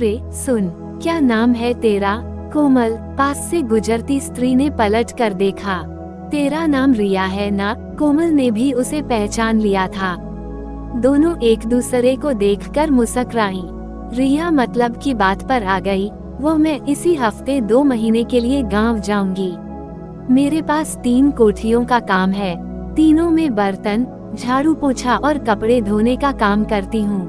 अरे सुन, क्या नाम है तेरा? कोमल, पास से गुजरती स्त्री ने पलट कर देखा। तेरा नाम रिया है ना? कोमल ने भी उसे पहचान लिया था। दोनों एक दूसरे को देखकर मुस्कुराई। रिया मतलब की बात पर आ गई। वो मैं इसी हफ्ते 2 महीने के लिए गांव जाऊंगी। मेरे पास 3 कोठियों का काम है। तीनों में बर्तन, झाड़ू पोछा और कपड़े धोने का काम करती हूँ।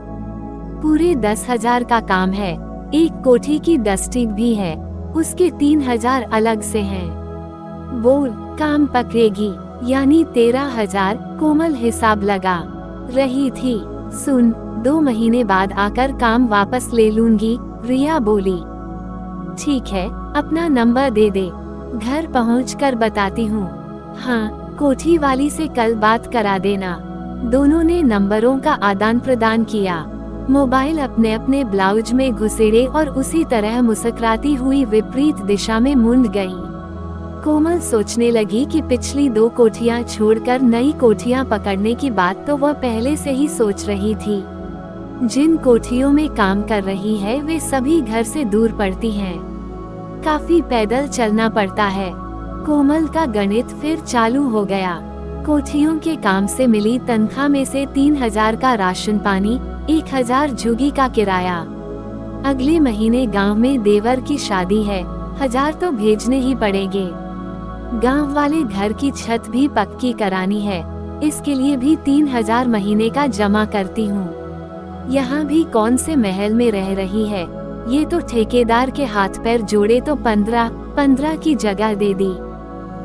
पूरे 10,000 का काम है। एक कोठी की डस्टिंग भी है, उसके 3,000 अलग से हैं। बोल, काम पकड़ेगी? यानी 13,000। कोमल हिसाब लगा रही थी। सुन, 2 महीने बाद आकर काम वापस ले लूंगी, रिया बोली। ठीक है, अपना नंबर दे दे, घर पहुंचकर बताती हूँ। हाँ, कोठी वाली से कल बात करा देना। दोनों ने नंबरों का आदान प्रदान किया। मोबाइल अपने अपने ब्लाउज में घुसेड़े और उसी तरह मुस्कुराती हुई विपरीत दिशा में मुड़ गई। कोमल सोचने लगी कि पिछली 2 कोठियां छोड़कर नई कोठियां पकड़ने की बात तो वह पहले से ही सोच रही थी। जिन कोठियों में काम कर रही है वे सभी घर से दूर पड़ती हैं। काफी पैदल चलना पड़ता है। कोमल का गणित फिर चालू हो गया। कोठियों के काम से मिली तनख्वाह में से 3,000 का राशन पानी, 1,000 झुग्गी का किराया। अगले महीने गांव में देवर की शादी है, 1,000 तो भेजने ही पड़ेंगे। गांव वाले घर की छत भी पक्की करानी है, इसके लिए भी 3,000 महीने का जमा करती हूँ। यहाँ भी कौन से महल में रह रही है, ये तो ठेकेदार के हाथ पैर जोड़े तो 15 की जगह दे दी।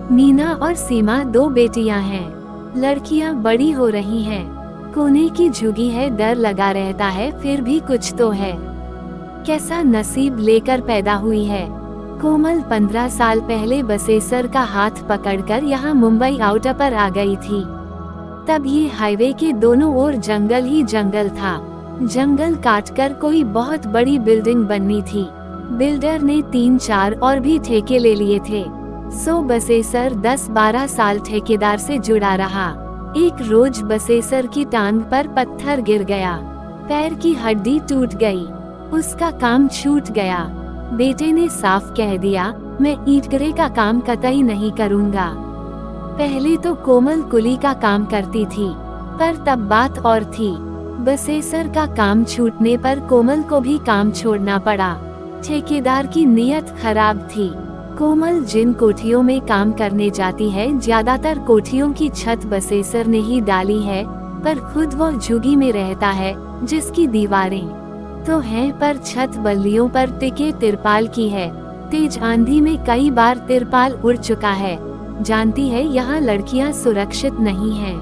मीना और सीमा 2 बेटियां हैं। लड़कियां बड़ी हो रही हैं। कोने की झुगी है, डर लगा रहता है, फिर भी कुछ तो है। कैसा नसीब लेकर पैदा हुई है। कोमल 15 साल पहले बसेसर का हाथ पकड़कर यहाँ मुंबई आउटर पर आ गई थी। तब ये हाईवे के दोनों ओर जंगल ही जंगल था। जंगल काटकर कोई बहुत बड़ी बिल्डिंग बननी थी। बिल्डर ने 3-4 और भी ठेके ले लिए थे। सो बसेसर 10-12 साल ठेकेदार से जुड़ा रहा। एक रोज बसेसर की टांग पर पत्थर गिर गया, पैर की हड्डी टूट गई, उसका काम छूट गया। बेटे ने साफ कह दिया, मैं ईंटगरे का काम कतई नहीं करूँगा। पहले तो कोमल कुली का काम करती थी, पर तब बात और थी। बसेसर का काम छूटने पर कोमल को भी काम छोड़ना पड़ा। ठेकेदार की नीयत खराब थी। कोमल जिन कोठियों में काम करने जाती है, ज्यादातर कोठियों की छत बसेसर ने ही डाली है, पर खुद वो झुगी में रहता है, जिसकी दीवारें तो हैं पर छत बल्लियों पर टिके तिरपाल की है। तेज आंधी में कई बार तिरपाल उड़ चुका है। जानती है यहाँ लड़कियाँ सुरक्षित नहीं हैं,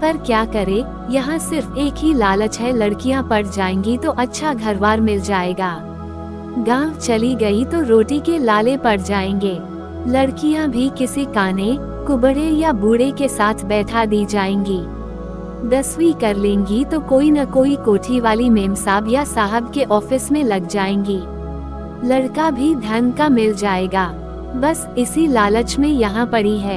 पर क्या करे, यहाँ सिर्फ एक ही लालच है, लड़कियाँ पढ़ जाएंगी तो अच्छा घरबार मिल जाएगा। गांव चली गई तो रोटी के लाले पड़ जाएंगे। लड़कियां भी किसी काने, कुबड़े या बूढ़े के साथ बैठा दी जाएंगी। 10वीं कर लेंगी तो कोई न कोई कोठी वाली मेम साहब या साहब के ऑफिस में लग जाएंगी। लड़का भी धन का मिल जाएगा। बस इसी लालच में यहाँ पड़ी है।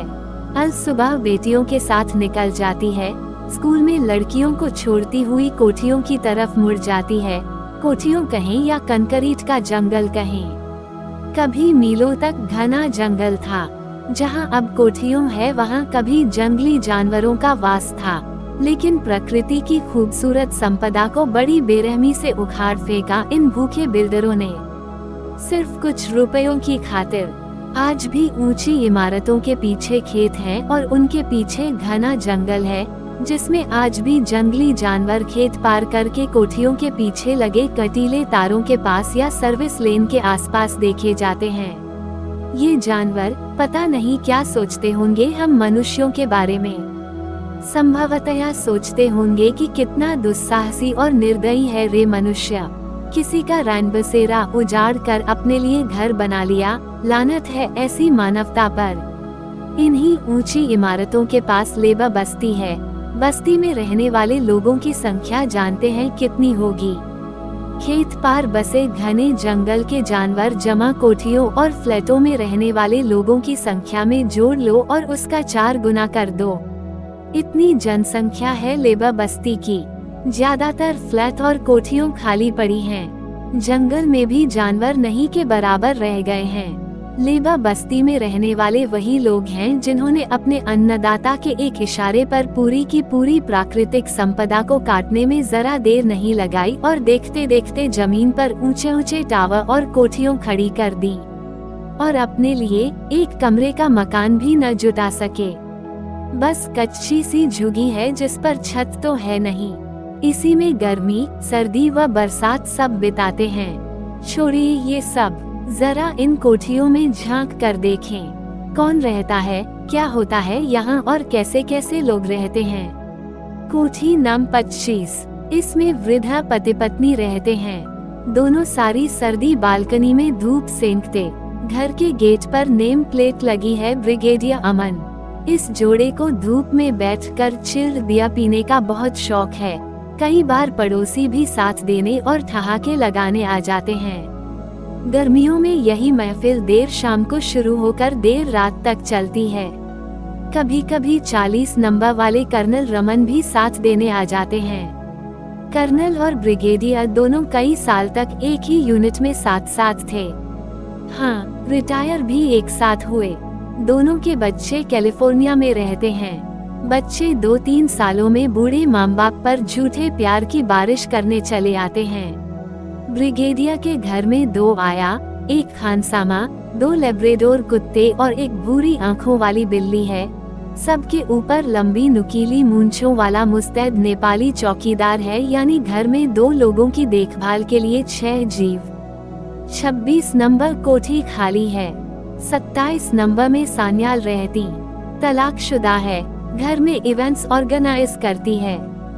अल सुबह बेटियों के साथ निकल जाती है, स्कूल में लड़कियों को छोड़ती हुई कोठियों की तरफ मुड़ जाती है। कोठियों कहें या कंकरीट का जंगल कहें, कभी मीलों तक घना जंगल था। जहां अब कोठियों है वहां कभी जंगली जानवरों का वास था, लेकिन प्रकृति की खूबसूरत संपदा को बड़ी बेरहमी से उखाड़ फेंका इन भूखे बिल्डरों ने, सिर्फ कुछ रुपयों की खातिर। आज भी ऊंची इमारतों के पीछे खेत हैं और उनके पीछे घना जंगल है, जिसमें आज भी जंगली जानवर खेत पार करके कोठियों के पीछे लगे कटीले तारों के पास या सर्विस लेन के आसपास देखे जाते हैं। ये जानवर पता नहीं क्या सोचते होंगे हम मनुष्यों के बारे में। संभवतः सोचते होंगे कि कितना दुस्साहसी और निर्दयी है रे मनुष्य। किसी का रैन बसेरा उजाड़ कर अपने लिए घर बना लिया, लानत है ऐसी मानवता पर। इन्हीं ऊंची इमारतों के पास लेबा बस्ती है। बस्ती में रहने वाले लोगों की संख्या जानते हैं कितनी होगी? खेत पार बसे घने जंगल के जानवर जमा कोठियों और फ्लैटों में रहने वाले लोगों की संख्या में जोड़ लो और उसका 4 गुना कर दो। इतनी जनसंख्या है लेबा बस्ती की। ज्यादातर फ्लैट और कोठियों खाली पड़ी हैं। जंगल में भी जानवर नहीं के बराबर रह गए हैं। लेबा बस्ती में रहने वाले वही लोग हैं जिन्होंने अपने अन्नदाता के एक इशारे पर पूरी की पूरी प्राकृतिक संपदा को काटने में जरा देर नहीं लगाई और देखते देखते जमीन पर ऊंचे ऊंचे टावर और कोठियों खड़ी कर दी, और अपने लिए एक कमरे का मकान भी न जुटा सके। बस कच्ची सी झुग्गी है जिस पर छत तो है नहीं। इसी में गर्मी, सर्दी व बरसात सब बिताते हैं। छोड़िए ये सब, जरा इन कोठियों में झांक कर देखें। कौन रहता है, क्या होता है यहाँ और कैसे कैसे लोग रहते हैं। कोठी नंबर 25, इसमें वृद्धा पति पत्नी रहते हैं। दोनों सारी सर्दी बालकनी में धूप सेंकते। घर के गेट पर नेम प्लेट लगी है ब्रिगेडियर अमन। इस जोड़े को धूप में बैठकर चिल्ड बियर पीने का बहुत शौक है। कई बार पड़ोसी भी साथ देने और ठहाके लगाने आ जाते हैं। गर्मियों में यही महफिल देर शाम को शुरू होकर देर रात तक चलती है। कभी कभी 40 नंबर वाले कर्नल रमन भी साथ देने आ जाते हैं। कर्नल और ब्रिगेडियर दोनों कई साल तक एक ही यूनिट में साथ साथ थे। हाँ, रिटायर भी एक साथ हुए। दोनों के बच्चे कैलिफोर्निया में रहते हैं। बच्चे 2-3 सालों में बूढ़े माँ बाप पर झूठे प्यार की बारिश करने चले आते हैं। ब्रिगेडियर के घर में 2 आया, एक खानसामा, 2 लेब्राडोर कुत्ते और एक भूरी आंखों वाली बिल्ली है। सबके ऊपर लंबी नुकीली मूंछों वाला मुस्तैद नेपाली चौकीदार है, यानी घर में 2 लोगों की देखभाल के लिए 6 जीव। 26 नंबर कोठी खाली है। 27 नंबर में सान्याल रहती, तलाकशुदा है, घर में इवेंट्स ऑर्गेनाइज करती है।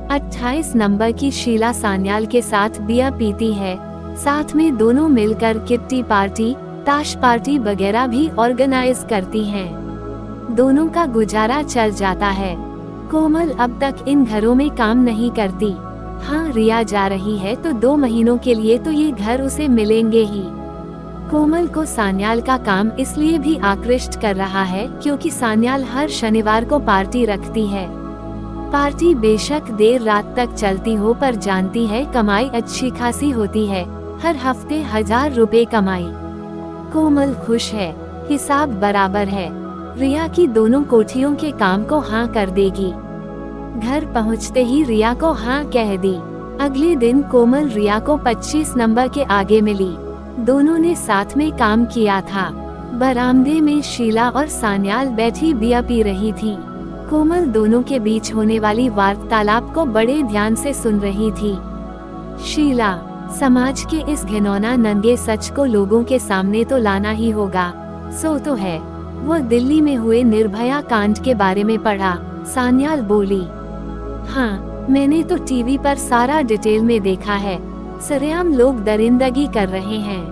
28 नंबर की शीला सान्याल के साथ बियर पीती है। साथ में दोनों मिलकर किट्टी पार्टी, ताश पार्टी वगैरह भी ऑर्गेनाइज करती हैं। दोनों का गुजारा चल जाता है। कोमल अब तक इन घरों में काम नहीं करती। हाँ, रिया जा रही है तो 2 महीनों के लिए तो ये घर उसे मिलेंगे ही। कोमल को सान्याल का काम इसलिए भी आकृष्ट कर रहा है क्योंकि सान्याल हर शनिवार को पार्टी रखती है। पार्टी बेशक देर रात तक चलती हो, पर जानती है कमाई अच्छी खासी होती है। हर हफ्ते 1000 रुपए कमाई। कोमल खुश है, हिसाब बराबर है। रिया की दोनों कोठियों के काम को हाँ कर देगी। घर पहुँचते ही रिया को हाँ कह दी। अगले दिन कोमल रिया को 25 नंबर के आगे मिली। दोनों ने साथ में काम किया था। बरामदे में शीला और सान्याल बैठी बियर पी रही थी। कोमल दोनों के बीच होने वाली वार्तालाप को बड़े ध्यान से सुन रही थी। शीला, समाज के इस घिनौना नंगे सच को लोगों के सामने तो लाना ही होगा। सो तो है, वो दिल्ली में हुए निर्भया कांड के बारे में पढ़ा। सान्याल बोली, हाँ, मैंने तो टीवी पर सारा डिटेल में देखा है। सरेआम लोग दरिंदगी कर रहे हैं।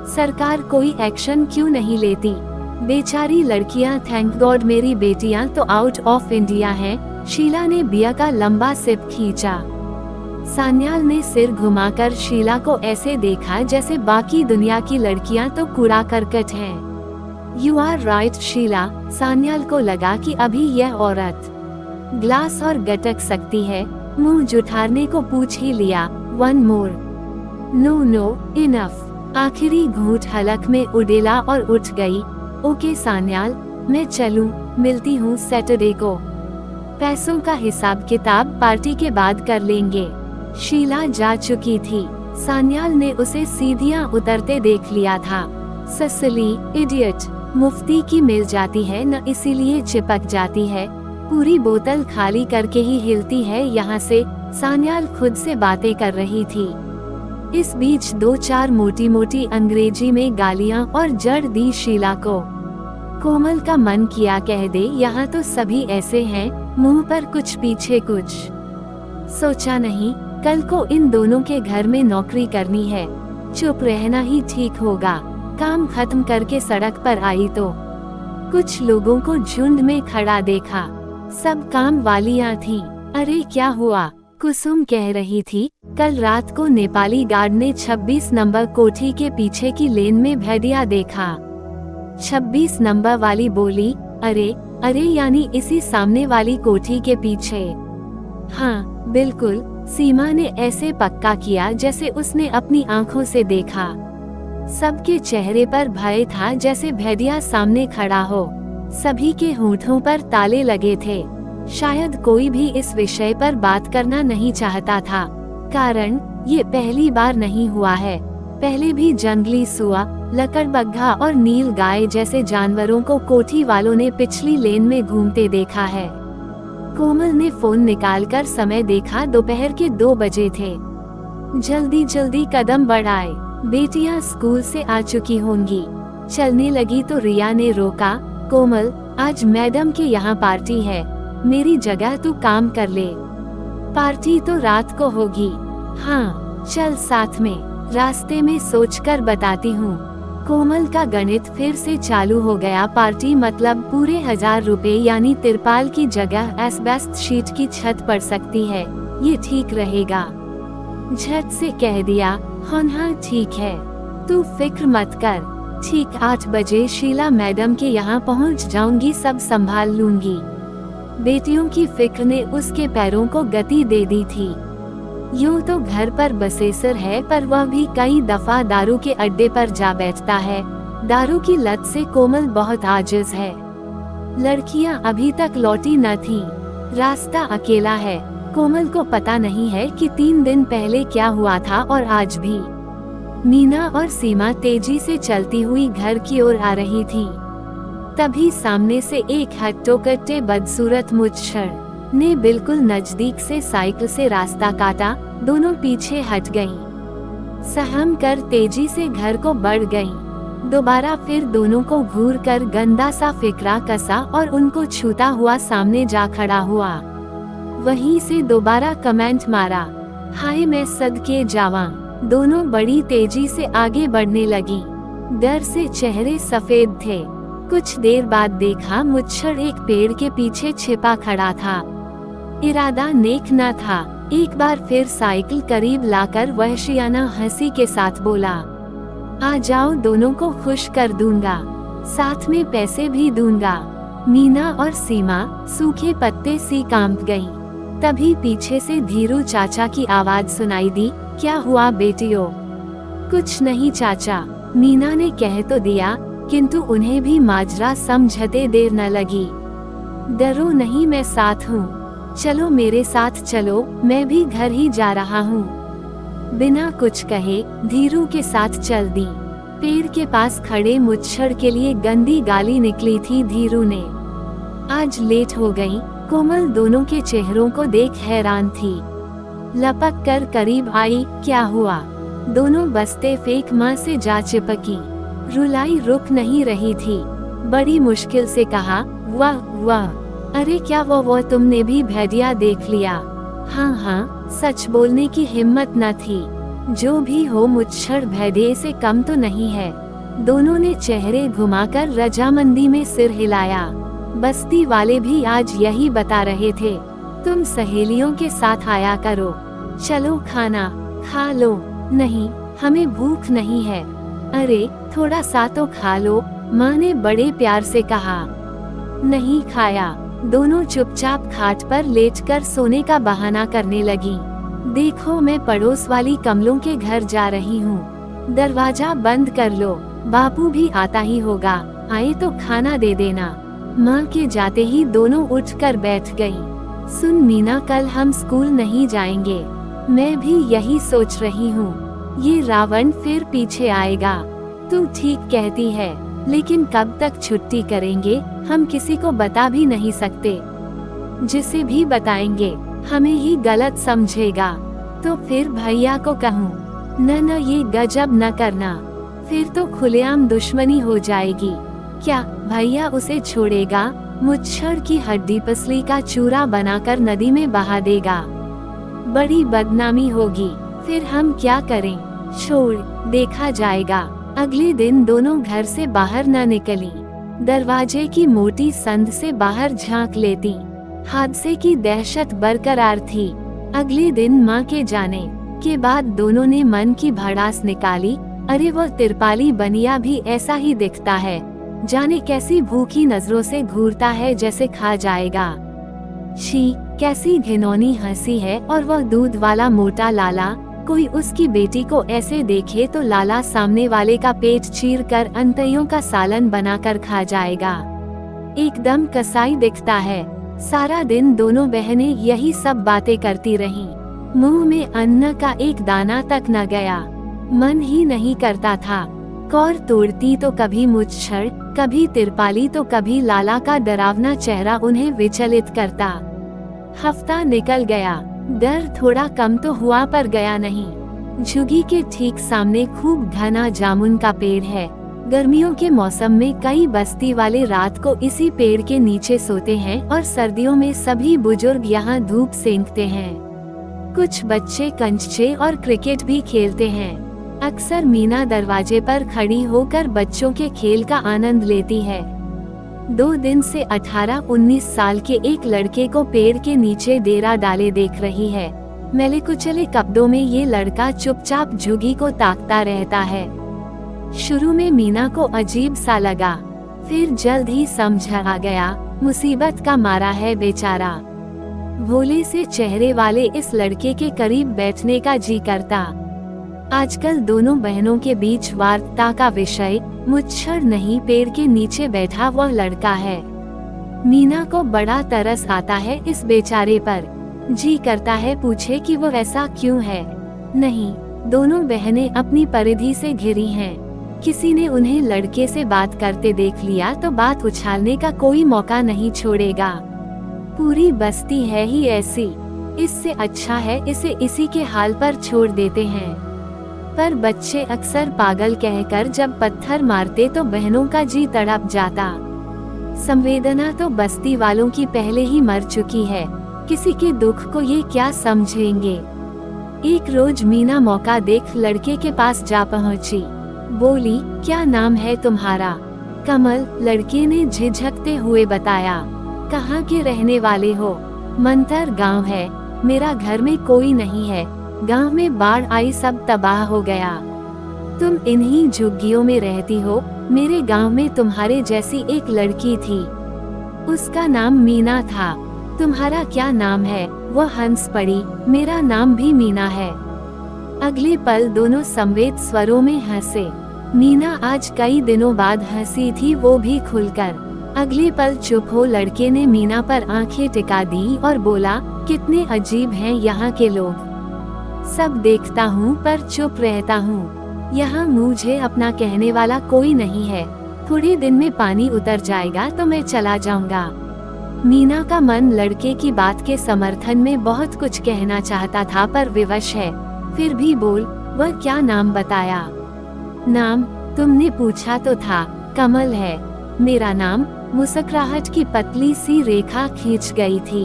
सरकार कोई एक्शन क्यों नहीं लेती? बेचारी लड़कियां, थैंक गॉड मेरी बेटियां तो आउट ऑफ इंडिया हैं। शीला ने बियर का लंबा सिप खींचा। सान्याल ने सिर घुमाकर शीला को ऐसे देखा जैसे बाकी दुनिया की लड़कियां तो कूड़ा करकट हैं। You are right Sheela. Sanyal को लगा कि अभी यह औरत ग्लास और गटक सकती है। मुंह जुठारने को पूछ ही लिया, one more. No no, enough. आखिरी घूंट हलक में उड़ेला और उठ गई। ओके सान्याल, मैं चलूं, मिलती हूँ सैटरडे को। पैसों का हिसाब किताब पार्टी के बाद कर लेंगे। शीला जा चुकी थी। सान्याल ने उसे सीढ़ियां उतरते देख लिया था। ससली, इडियट, मुफ्ती की मिल जाती है न, इसीलिए चिपक जाती है। पूरी बोतल खाली करके ही हिलती है यहाँ से। सान्याल खुद से बातें कर रही थी। इस बीच 2-4 मोटी मोटी अंग्रेजी में गालियां और जड़ दी शीला को। कोमल का मन किया कह दे, यहाँ तो सभी ऐसे हैं, मुंह पर कुछ पीछे कुछ। सोचा नहीं, कल को इन दोनों के घर में नौकरी करनी है। चुप रहना ही ठीक होगा। काम खत्म करके सड़क पर आई तो कुछ लोगों को झुंड में खड़ा देखा। सब काम वालियां थीं। अरे क्या हुआ? कुसुम कह रही थी, कल रात को नेपाली गार्ड ने 26 नंबर कोठी के पीछे की लेन में भेड़िया देखा। 26 नंबर वाली बोली, अरे अरे, यानी इसी सामने वाली कोठी के पीछे? हाँ बिल्कुल, सीमा ने ऐसे पक्का किया जैसे उसने अपनी आंखों से देखा। सबके चेहरे पर भय था, जैसे भेदिया सामने खड़ा हो। सभी के होठों पर ताले लगे थे। शायद कोई भी इस विषय पर बात करना नहीं चाहता था, कारण ये पहली बार नहीं हुआ है। पहले भी जंगली सुआ, लकड़बग्घा और नील गाय जैसे जानवरों को कोठी वालों ने पिछली लेन में घूमते देखा है। कोमल ने फोन निकालकर समय देखा, दोपहर के 2 बजे थे। जल्दी जल्दी कदम बढ़ाए, बेटियां स्कूल से आ चुकी होंगी। चलने लगी तो रिया ने रोका, कोमल आज मैडम के यहाँ पार्टी है, मेरी जगह तू काम कर ले। पार्टी तो रात को होगी। हाँ चल साथ में, रास्ते में सोचकर बताती हूँ। कोमल का गणित फिर से चालू हो गया। पार्टी मतलब पूरे 1000 रुपए, यानी तिरपाल की जगह एस्बेस्ट शीट की छत पड़ सकती है। ये ठीक रहेगा। झट से कह दिया, हाँ ठीक है, तू फिक्र मत कर। ठीक 8 बजे शीला मैडम के यहाँ पहुँच जाऊंगी, सब संभाल लूंगी। बेटियों की फिक्र ने उसके पैरों को गति दे दी थी। यूं तो घर पर बसेसर है, पर वह भी कई दफा दारू के अड्डे पर जा बैठता है। दारू की लत से कोमल बहुत आजिज है। लड़कियां अभी तक लौटी न थीं। रास्ता अकेला है। कोमल को पता नहीं है कि 3 दिन पहले क्या हुआ था और आज भी। मीना और सीमा तेजी से चलती हुई घर की ओर आ रही थी। तभी सामने से एक हट्टोकट्टे बदसूरत मुच्छर ने बिल्कुल नजदीक से साइकिल से रास्ता काटा। दोनों पीछे हट गईं। सहम कर तेजी से घर को बढ़ गईं। दोबारा फिर दोनों को घूर कर गंदा सा फिकरा कसा और उनको छूता हुआ सामने जा खड़ा हुआ। वहीं से दोबारा कमेंट मारा, हाय मैं सदके जावा। दोनों बड़ी तेजी से आगे बढ़ने लगी। डर से चेहरे सफेद थे। कुछ देर बाद देखा मुच्छर एक पेड़ के पीछे छिपा खड़ा था। इरादा नेक न था। एक बार फिर साइकिल करीब लाकर वहशियाना हंसी के साथ बोला, आ जाओ, दोनों को खुश कर दूंगा, साथ में पैसे भी दूंगा। मीना और सीमा सूखे पत्ते सी कांप गईं। तभी पीछे से धीरू चाचा की आवाज सुनाई दी, क्या हुआ बेटियों? कुछ नहीं चाचा, मीना ने कह तो दिया, किंतु उन्हें भी माजरा समझते देर न लगी। डरो नहीं, मैं साथ हूँ। चलो मेरे साथ चलो, मैं भी घर ही जा रहा हूँ। बिना कुछ कहे धीरू के साथ चल दी। पेड़ के पास खड़े मुच्छर के लिए गंदी गाली निकली थी धीरू ने। आज लेट हो गई। कोमल दोनों के चेहरों को देख हैरान थी। लपक कर करीब आई, क्या हुआ? दोनों बस्ते फेंक माँ से जा चिपकी। रुलाई रुक नहीं रही थी। बड़ी मुश्किल से कहा, वाह वाह, अरे क्या वो तुमने भी भेदिया देख लिया? हाँ, सच बोलने की हिम्मत न थी। जो भी हो, मुच्छर भेदिये से कम तो नहीं है। दोनों ने चेहरे घुमाकर रजामंदी में सिर हिलाया। बस्ती वाले भी आज यही बता रहे थे, तुम सहेलियों के साथ आया करो, चलो खाना खा लो। नहीं, हमें भूख नहीं है। अरे थोड़ा सा तो खा लो, माँ ने बड़े प्यार से कहा। नहीं खाया। दोनों चुपचाप खाट पर लेटकर सोने का बहाना करने लगी। देखो, मैं पड़ोस वाली कमलों के घर जा रही हूँ, दरवाजा बंद कर लो, बापू भी आता ही होगा, आए तो खाना दे देना। माँ के जाते ही दोनों उठकर बैठ गईं। सुन मीना, कल हम स्कूल नहीं जाएंगे। मैं भी यही सोच रही हूँ। ये रावण फिर पीछे आएगा। तू ठीक कहती है, लेकिन कब तक छुट्टी करेंगे? हम किसी को बता भी नहीं सकते। जिसे भी बताएंगे हमें ही गलत समझेगा। तो फिर भैया को कहूँ? न, ये गजब न करना, फिर तो खुलेआम दुश्मनी हो जाएगी। क्या भैया उसे छोड़ेगा? मुच्छर की हड्डी पसली का चूरा बनाकर नदी में बहा देगा। बड़ी बदनामी होगी। फिर हम क्या करें? छोड़, देखा जाएगा। अगले दिन दोनों घर से बाहर न निकली। दरवाजे की मोटी संद से बाहर झांक लेती। हादसे की दहशत बरकरार थी। अगले दिन माँ के जाने के बाद दोनों ने मन की भड़ास निकाली। अरे वो तिरपाली बनिया भी ऐसा ही दिखता है, जाने कैसी भूखी नजरों से घूरता है, जैसे खा जाएगा। छी, कैसी घिनौनी हंसी है। और वह दूध वाला मोटा लाला, कोई उसकी बेटी को ऐसे देखे तो लाला सामने वाले का पेट चीर कर अंतैयों का सालन बनाकर खा जाएगा। एकदम कसाई दिखता है। सारा दिन दोनों बहनें यही सब बातें करती रहीं। मुंह में अन्न का एक दाना तक न गया। मन ही नहीं करता था। कौर तोड़ती तो कभी मुच्छड़, कभी तिरपाली तो कभी लाला का डरावना चेहरा उन्हें विचलित करता। हफ्ता निकल गया। डर थोड़ा कम तो हुआ पर गया नहीं। झुग्गी के ठीक सामने खूब घना जामुन का पेड़ है। गर्मियों के मौसम में कई बस्ती वाले रात को इसी पेड़ के नीचे सोते हैं और सर्दियों में सभी बुजुर्ग यहाँ धूप सेंकते हैं। कुछ बच्चे कंचे और क्रिकेट भी खेलते हैं। अक्सर मीना दरवाजे पर खड़ी होकर बच्चों के खेल का आनंद लेती है। 2 दिन से 18-19 साल के एक लड़के को पेड़ के नीचे डेरा डाले देख रही है। मैले कुचले कपड़ों में ये लड़का चुपचाप झुग्गी को ताकता रहता है। शुरू में मीना को अजीब सा लगा, फिर जल्द ही समझ आ गया, मुसीबत का मारा है बेचारा। भोले से चेहरे वाले इस लड़के के करीब बैठने का जी करता। आजकल दोनों बहनों के बीच वार्ता का विषय मुच्छड़ नहीं, पेड़ के नीचे बैठा वह लड़का है। मीना को बड़ा तरस आता है इस बेचारे पर। जी करता है पूछे कि वो ऐसा क्यों है। नहीं, दोनों बहनें अपनी परिधि से घिरी हैं। किसी ने उन्हें लड़के से बात करते देख लिया तो बात उछालने का कोई मौका नहीं छोड़ेगा। पूरी बस्ती है ही ऐसी। इससे अच्छा है इसे इसी के हाल पर छोड़ देते हैं। पर बच्चे अक्सर पागल कहकर जब पत्थर मारते तो बहनों का जी तड़प जाता। संवेदना तो बस्ती वालों की पहले ही मर चुकी है। किसी के दुख को ये क्या समझेंगे। एक रोज मीना मौका देख लड़के के पास जा पहुंची। बोली, क्या नाम है तुम्हारा? कमल, लड़के ने झिझकते हुए बताया। कहाँ के रहने वाले हो? मंतर गांव है। मेरा घर में कोई नहीं है। गांव में बाढ़ आई, सब तबाह हो गया। तुम इन्हीं झुग्गियों में रहती हो। मेरे गांव में तुम्हारे जैसी एक लड़की थी, उसका नाम मीना था। तुम्हारा क्या नाम है? वो हंस पड़ी। मेरा नाम भी मीना है। अगले पल दोनों संवेद स्वरों में हंसे। मीना आज कई दिनों बाद हंसी थी, वो भी खुलकर। अगले पल चुप हो लड़के ने मीना पर आंखें टिका दी और बोला, कितने अजीब हैं यहाँ के लोग। सब देखता हूँ पर चुप रहता हूँ। यहाँ मुझे अपना कहने वाला कोई नहीं है। थोड़े दिन में पानी उतर जाएगा तो मैं चला जाऊंगा। मीना का मन लड़के की बात के समर्थन में बहुत कुछ कहना चाहता था पर विवश है। फिर भी बोल, वह क्या नाम बताया? नाम तुमने पूछा तो था, कमल है मेरा नाम। मुस्कुराहट की पतली सी रेखा खींच गई थी।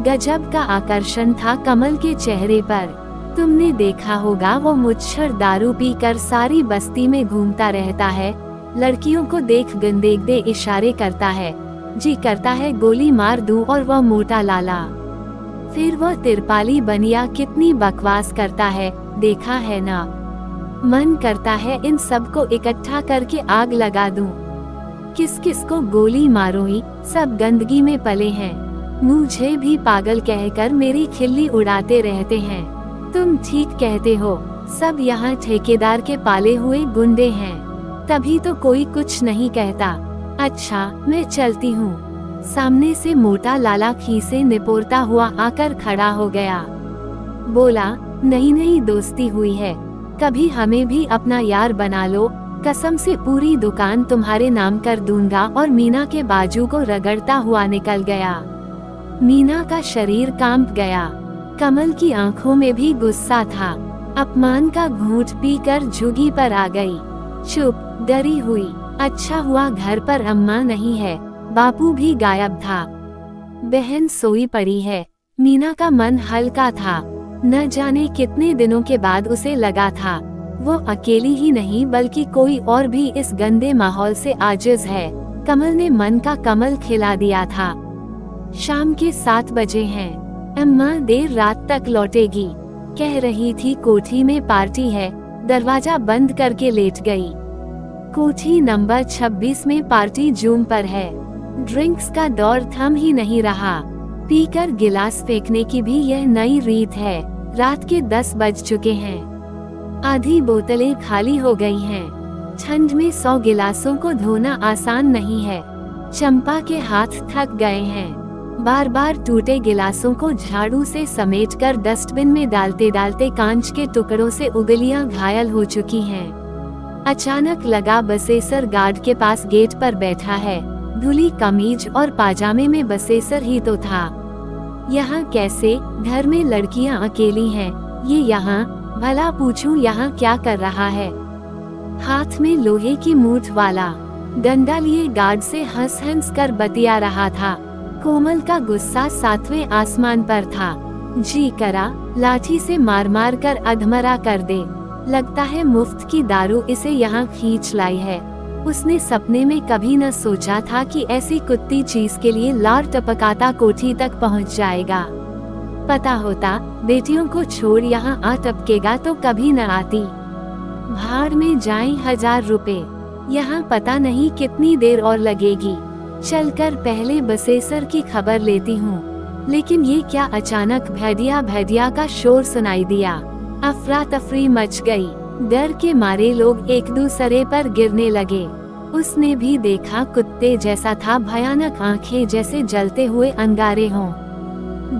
गजब का आकर्षण था कमल के चेहरे पर। तुमने देखा होगा वो मुच्छड़ दारू पीकर सारी बस्ती में घूमता रहता है। लड़कियों को देख गंदे इशारे करता है। जी करता है गोली मार दूं। और वह मोटा लाला, फिर वह तिरपाली बनिया कितनी बकवास करता है, देखा है ना? मन करता है इन सबको इकट्ठा करके आग लगा दूं। किस किस को गोली मारूं, सब गंदगी में पले हैं। मुझे भी पागल कहकर मेरी खिल्ली उड़ाते रहते हैं। तुम ठीक कहते हो, सब यहाँ ठेकेदार के पाले हुए गुंडे हैं। तभी तो कोई कुछ नहीं कहता। अच्छा, मैं चलती हूँ। सामने से मोटा लाला खीसे निपोरता हुआ आकर खड़ा हो गया। बोला, नहीं दोस्ती हुई है, कभी हमें भी अपना यार बना लो। कसम से पूरी दुकान तुम्हारे नाम कर दूंगा। और मीना के बाजू को रगड़ता हुआ निकल गया। मीना का शरीर कांप गया। कमल की आंखों में भी गुस्सा था। अपमान का घूंट पीकर झुग्गी पर आ गई। चुप, डरी हुई। अच्छा हुआ घर पर अम्मा नहीं है, बापू भी गायब था। बहन सोई पड़ी है। मीना का मन हल्का था। न जाने कितने दिनों के बाद उसे लगा था वो अकेली ही नहीं बल्कि कोई और भी इस गंदे माहौल से आजिज है। कमल ने मन का कमल खिला दिया था। शाम के 7 बजे हैं। अम्मा देर रात तक लौटेगी, कह रही थी। कोठी में पार्टी है। दरवाजा बंद करके लेट गई। कोठी नंबर 26 में पार्टी जूम पर है। ड्रिंक्स का दौर थम ही नहीं रहा। पीकर गिलास फेंकने की भी यह नई रीत है। रात के 10 बज चुके हैं। आधी बोतलें खाली हो गई हैं। ठंड में 100 गिलासों को धोना आसान नहीं है। चंपा के हाथ थक गए हैं। बार बार टूटे गिलासों को झाड़ू से समेटकर डस्टबिन में डालते डालते कांच के टुकड़ों से उंगलियां घायल हो चुकी हैं। अचानक लगा बसेसर गार्ड के पास गेट पर बैठा है। धुली कमीज और पाजामे में बसेसर ही तो था। यहाँ कैसे? घर में लड़कियाँ अकेली हैं। ये यहाँ, भला पूछूं यहाँ क्या कर रहा है? हाथ में लोहे की मूठ वाला डंडा लिए गार्ड से हंस हंस कर बतिया रहा था। कोमल का गुस्सा 7वें आसमान पर था। जी करा लाठी से मार मार कर अधमरा कर दे। लगता है मुफ्त की दारू इसे यहाँ खींच लाई है। उसने सपने में कभी न सोचा था कि ऐसी कुत्ती चीज के लिए लार टपकाता कोठी तक पहुँच जाएगा। पता होता बेटियों को छोड़ यहाँ आ टपकेगा तो कभी न आती। भाड़ में जाएं 1000 रुपए। यहाँ पता नहीं कितनी देर और लगेगी। चलकर पहले बसेसर की खबर लेती हूँ। लेकिन ये क्या, अचानक भैदिया भैदिया का शोर सुनाई दिया। अफरा तफरी मच गई। डर के मारे लोग एक दूसरे पर गिरने लगे। उसने भी देखा कुत्ते जैसा था, भयानक आंखें जैसे जलते हुए अंगारे हों।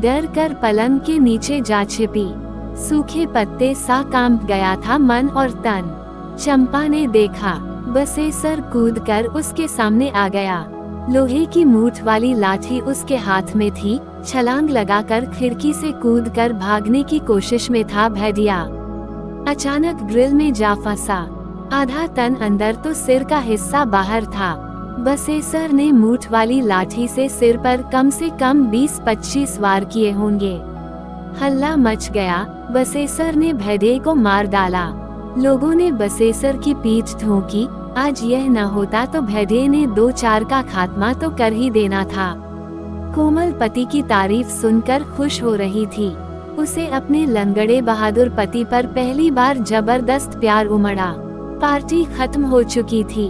डर कर पलंग के नीचे जा छिपी। सूखे पत्ते सा कांप गया था मन और तन। चंपा ने देखा, बसेसर कूदकर उसके सामने आ गया। लोहे की मूठ वाली लाठी उसके हाथ में थी। छलांग लगाकर खिड़की से कूदकर भागने की कोशिश में था भैदिया। अचानक ग्रिल में जा फंसा। आधा तन अंदर तो सिर का हिस्सा बाहर था। बसेसर ने मूठ वाली लाठी से सिर पर कम से कम 20-25 वार किए होंगे। हल्ला मच गया। बसेसर ने भैदे को मार डाला। लोगों ने बसेसर की पीठ ठोकी। आज यह न होता तो भैदे ने 2-4 का खात्मा तो कर ही देना था। कोमल पति की तारीफ सुनकर खुश हो रही थी। उसे अपने लंगड़े बहादुर पति पर पहली बार जबरदस्त प्यार उमड़ा। पार्टी खत्म हो चुकी थी।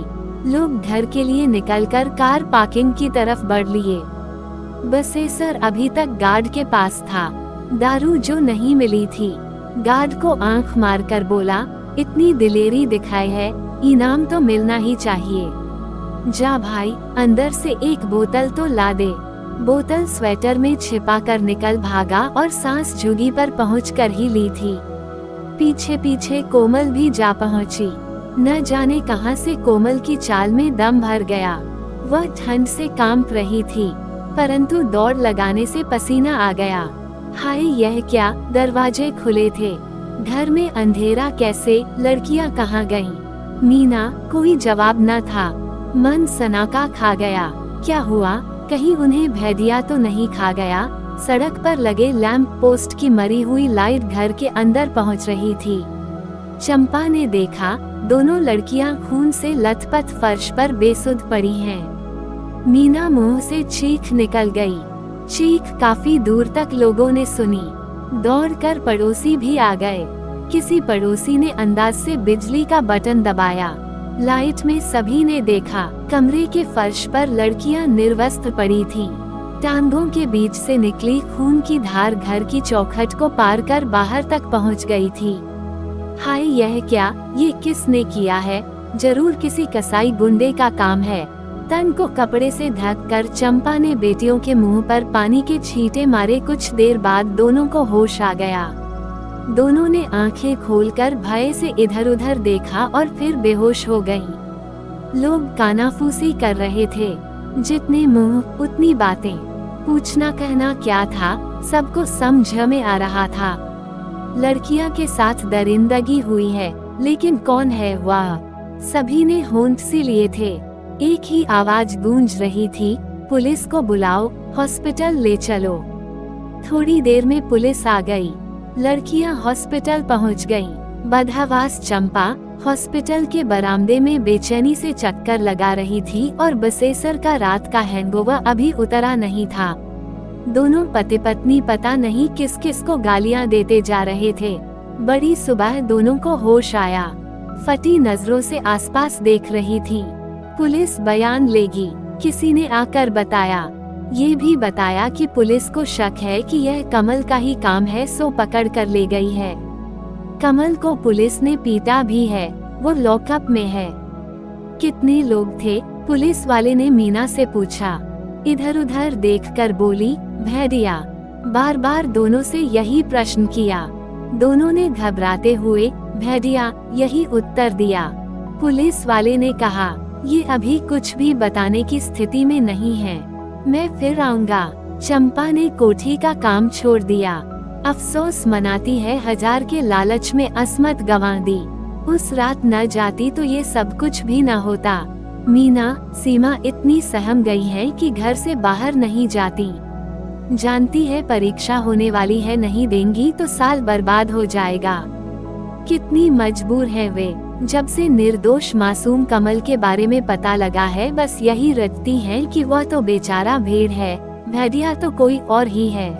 लोग घर के लिए निकलकर कार पार्किंग की तरफ बढ़ लिए। बसेसर अभी तक गार्ड के पास था। दारू जो नहीं मिली थी। गार्ड को आंख मारकर बोला, इतनी दिलेरी दिखाई है, इनाम तो मिलना ही चाहिए। जा भाई, अंदर से एक बोतल तो ला दे। बोतल स्वेटर में छिपा कर निकल भागा और सांस झुगी पर पहुँच कर ही ली थी। पीछे पीछे कोमल भी जा पहुँची। न जाने कहां से कोमल की चाल में दम भर गया। वह ठंड से कांप रही थी, परंतु दौड़ लगाने से पसीना आ गया। हाय यह क्या, दरवाजे खुले थे। घर में अंधेरा कैसे? लड़कियां कहाँ गईं? मीना? कोई जवाब न था। मन सनाका खा गया। क्या हुआ? कहीं उन्हें भैदिया तो नहीं खा गया? सड़क पर लगे लैंप पोस्ट की मरी हुई लाइट घर के अंदर पहुंच रही थी। चंपा ने देखा, दोनों लड़कियां खून से लथपथ फर्श पर बेसुध पड़ी हैं। मीना मुंह से चीख निकल गई। चीख काफी दूर तक लोगों ने सुनी। दौड़कर पड़ोसी भी आ गए। किसी पड़ोसी ने अंदाज से बिजली का बटन दबाया। लाइट में सभी ने देखा, कमरे के फर्श पर लड़कियां निर्वस्त्र पड़ी थीं। टांगों के बीच से निकली खून की धार घर की चौखट को पार कर बाहर तक पहुंच गई थी। हाय यह क्या, ये किसने किया है? जरूर किसी कसाई गुंडे का काम है। तन को कपड़े से ढक कर चंपा ने बेटियों के मुंह पर पानी के छींटे मारे। कुछ देर बाद दोनों को होश आ गया। दोनों ने आंखें खोलकर भय से इधर उधर देखा और फिर बेहोश हो गईं। लोग कानाफूसी कर रहे थे। जितने मुंह उतनी बातें। पूछना कहना क्या था, सबको समझ में आ रहा था। लड़कियां के साथ दरिंदगी हुई है, लेकिन कौन है वह? सभी ने होंठ सी लिए थे। एक ही आवाज गूंज रही थी, पुलिस को बुलाओ, हॉस्पिटल ले चलो। थोड़ी देर में पुलिस आ गई। लड़कियां हॉस्पिटल पहुंच गईं। बदहवास चंपा हॉस्पिटल के बरामदे में बेचैनी से चक्कर लगा रही थी और बसेसर का रात का हैंगओवर अभी उतरा नहीं था। दोनों पति पत्नी पता नहीं किस किस को गालियां देते जा रहे थे। बड़ी सुबह दोनों को होश आया। फटी नजरों से आसपास देख रही थी। पुलिस बयान लेगी, किसी ने आकर बताया। ये भी बताया कि पुलिस को शक है कि यह कमल का ही काम है, सो पकड़ कर ले गई है। कमल को पुलिस ने पीटा भी है, वो लॉकअप में है। कितने लोग थे? पुलिस वाले ने मीना से पूछा। इधर उधर देखकर बोली, भेड़िया। बार बार दोनों से यही प्रश्न किया। दोनों ने घबराते हुए भेड़िया यही उत्तर दिया। पुलिस वाले ने कहा, ये अभी कुछ भी बताने की स्थिति में नहीं है, मैं फिर आऊंगा। चंपा ने कोठी का काम छोड़ दिया। अफसोस मनाती है, 1000 के लालच में असमत गंवा दी। उस रात न जाती तो ये सब कुछ भी न होता। मीना, सीमा इतनी सहम गई है कि घर से बाहर नहीं जाती। जानती है परीक्षा होने वाली है, नहीं देंगी तो साल बर्बाद हो जाएगा। कितनी मजबूर है वे। जब से निर्दोष मासूम कमल के बारे में पता लगा है, बस यही रटती हैं कि वह तो बेचारा भेड़ है, भेड़िया तो कोई और ही है।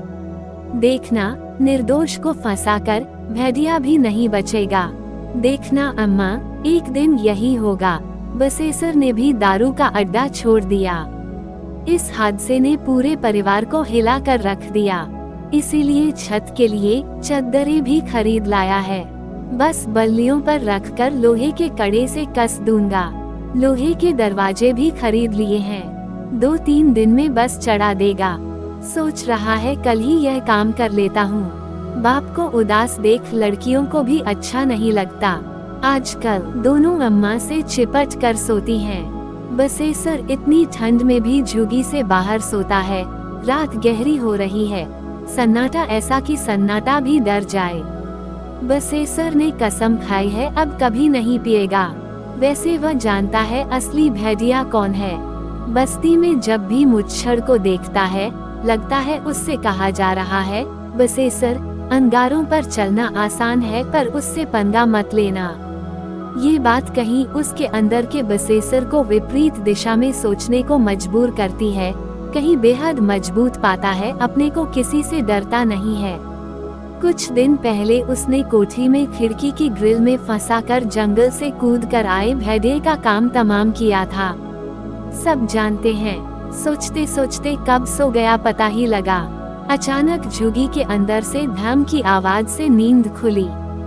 देखना, निर्दोष को फंसाकर भेड़िया भी नहीं बचेगा। देखना अम्मा, एक दिन यही होगा। बसेसर ने भी दारू का अड्डा छोड़ दिया। इस हादसे ने पूरे परिवार को हिला कर रख दिया। इसीलिए छत के लिए चद्दरें भी खरीद लाया है। बस बल्लियों पर रखकर लोहे के कड़े से कस दूंगा। लोहे के दरवाजे भी खरीद लिए हैं। 2-3 दिन में बस चढ़ा देगा। सोच रहा है कल ही यह काम कर लेता हूँ। बाप को उदास देख लड़कियों को भी अच्छा नहीं लगता। आजकल दोनों अम्मा से चिपट कर सोती हैं। बसेसर इतनी ठंड में भी झुग्गी से बाहर सोता है। रात गहरी हो रही है, सन्नाटा ऐसा कि सन्नाटा भी डर जाए। बसेसर ने कसम खाई है अब कभी नहीं पिएगा। वैसे वह जानता है असली भेड़िया कौन है। बस्ती में जब भी मुच्छड़ को देखता है, लगता है उससे कहा जा रहा है, बसेसर, अंगारों पर चलना आसान है पर उससे पंगा मत लेना। ये बात कहीं उसके अंदर के बसेसर को विपरीत दिशा में सोचने को मजबूर करती है, कहीं बेहद मजबूत पाता है, अपने को किसी से डरता नहीं है। कुछ दिन पहले उसने कोठी में खिड़की की ग्रिल में फंसाकर जंगल से कूद कर आए भेड़िए का काम तमाम किया था। सब जानते हैं। सोचते सोचते कब सो गया पता ही लगा। अचानक झुग्गी के अंदर से धम की आवाज से नींद खुली।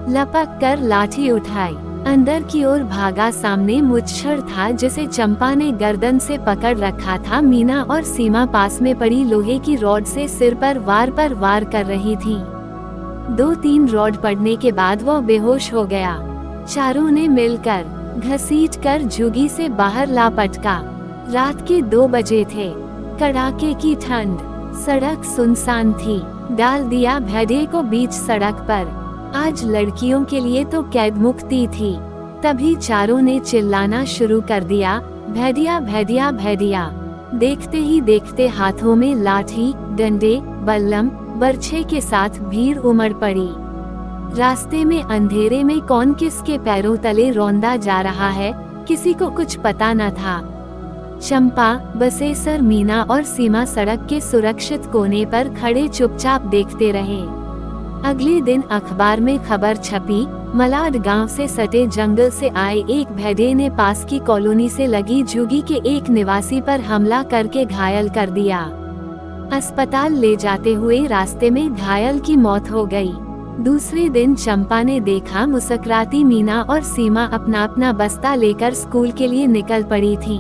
लपक कर लाठी उठाई, अंदर की ओर भागा। सामने मुच्छड़ था जिसे चंपा ने गर्दन से पकड़ रखा था। मीना और सीमा पास में पड़ी लोहे की रॉड से सिर पर वार कर रही थी। 2-3 रॉड पड़ने के बाद वह बेहोश हो गया। चारों ने मिलकर घसीटकर झुग्गी से बाहर ला पटका। रात के 2 बजे थे। कड़ाके की ठंड, सड़क सुनसान थी। डाल दिया भेड़िए को बीच सड़क पर। आज लड़कियों के लिए तो कैद मुक्ति थी। तभी चारों ने चिल्लाना शुरू कर दिया, भेड़िया भेड़िया भेड़िया। देखते ही देखते हाथों में लाठी, डंडे, बल्लम, बर्छे के साथ भीड़ उमड़ पड़ी। रास्ते में अंधेरे में कौन किसके पैरों तले रौंदा जा रहा है, किसी को कुछ पता न था। चंपा, बसेसर, मीना और सीमा सड़क के सुरक्षित कोने पर खड़े चुपचाप देखते रहे। अगले दिन अखबार में खबर छपी, मलाड गांव से सटे जंगल से आए एक भेड़िए ने पास की कॉलोनी से लगी झुग्गी के एक निवासी पर हमला करके घायल कर दिया। अस्पताल ले जाते हुए रास्ते में घायल की मौत हो गई। दूसरे दिन चंपा ने देखा मुस्कुराती मीना और सीमा अपना अपना बस्ता लेकर स्कूल के लिए निकल पड़ी थी।